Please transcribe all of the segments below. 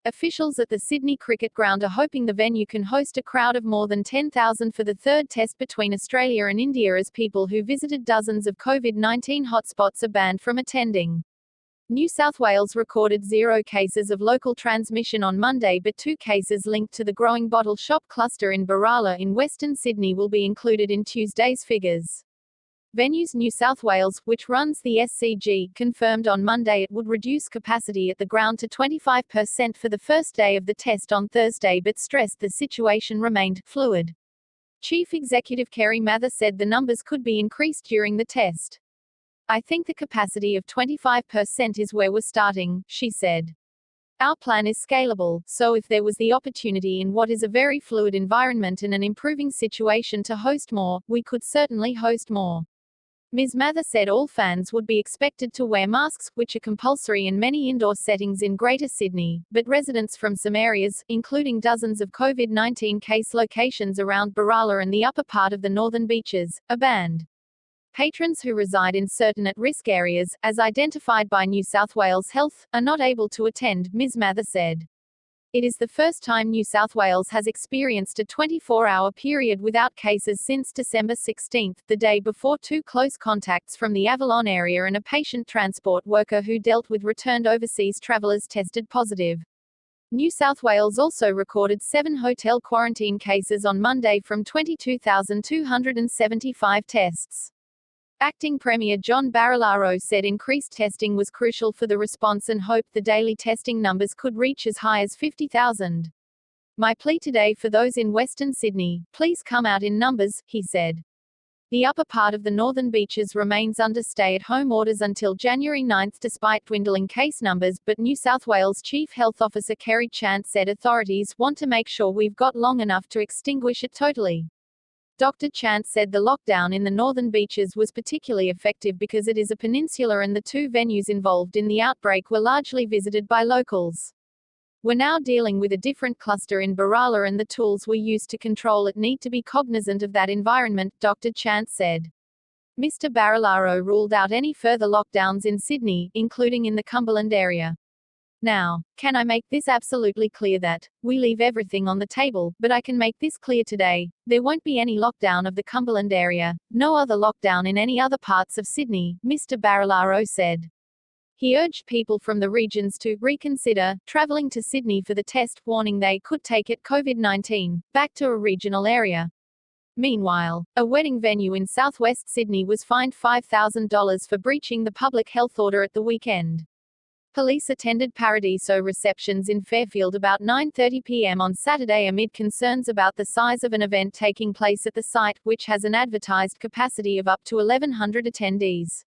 Officials at the Sydney Cricket Ground are hoping the venue can host a crowd of more than 10,000 for the third test between Australia and India, as people who visited dozens of COVID-19 hotspots are banned from attending. New South Wales recorded 0 cases of local transmission on Monday, but 2 cases linked to the growing bottle shop cluster in Barala in Western Sydney will be included in Tuesday's figures. Venues New South Wales, which runs the SCG, confirmed on Monday it would reduce capacity at the ground to 25% for the first day of the test on Thursday, but stressed the situation remained fluid. Chief Executive Kerry Mather said the numbers could be increased during the test. "I think the capacity of 25% is where we're starting," she said. "Our plan is scalable, so if there was the opportunity in what is a very fluid environment and an improving situation to host more, we could certainly host more." Ms. Mather said all fans would be expected to wear masks, which are compulsory in many indoor settings in Greater Sydney, but residents from some areas, including dozens of COVID-19 case locations around Barala and the upper part of the northern beaches, are banned. Patrons who reside in certain at-risk areas, as identified by New South Wales Health, are not able to attend, Ms. Mather said. It is the first time New South Wales has experienced a 24-hour period without cases since December 16, the day before 2 close contacts from the Avalon area and a patient transport worker who dealt with returned overseas travellers tested positive. New South Wales also recorded 7 hotel quarantine cases on Monday from 22,275 tests. Acting Premier John Barilaro said increased testing was crucial for the response and hoped the daily testing numbers could reach as high as 50,000. "My plea today for those in Western Sydney, please come out in numbers," he said. The upper part of the northern beaches remains under stay-at-home orders until January 9 despite dwindling case numbers, but New South Wales Chief Health Officer Kerry Chant said authorities want to make sure we've got long enough to extinguish it totally. Dr. Chant said the lockdown in the northern beaches was particularly effective because it is a peninsula and the 2 venues involved in the outbreak were largely visited by locals. "We're now dealing with a different cluster in Barala and the tools we use to control it need to be cognizant of that environment," Dr. Chant said. Mr. Barilaro ruled out any further lockdowns in Sydney, including in the Cumberland area. "Now, can I make this absolutely clear that we leave everything on the table, but I can make this clear today. There won't be any lockdown of the Cumberland area, no other lockdown in any other parts of Sydney," Mr. Barilaro said. He urged people from the regions to reconsider travelling to Sydney for the test, warning they could take it COVID-19 back to a regional area. Meanwhile, a wedding venue in southwest Sydney was fined $5,000 for breaching the public health order at the weekend. Police attended Paradiso receptions in Fairfield about 9:30 p.m. on Saturday amid concerns about the size of an event taking place at the site, which has an advertised capacity of up to 1,100 attendees.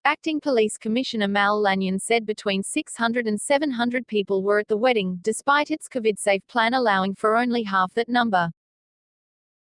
Acting Police Commissioner Mal Lanyon said between 600 and 700 people were at the wedding, despite its COVID-safe plan allowing for only half that number.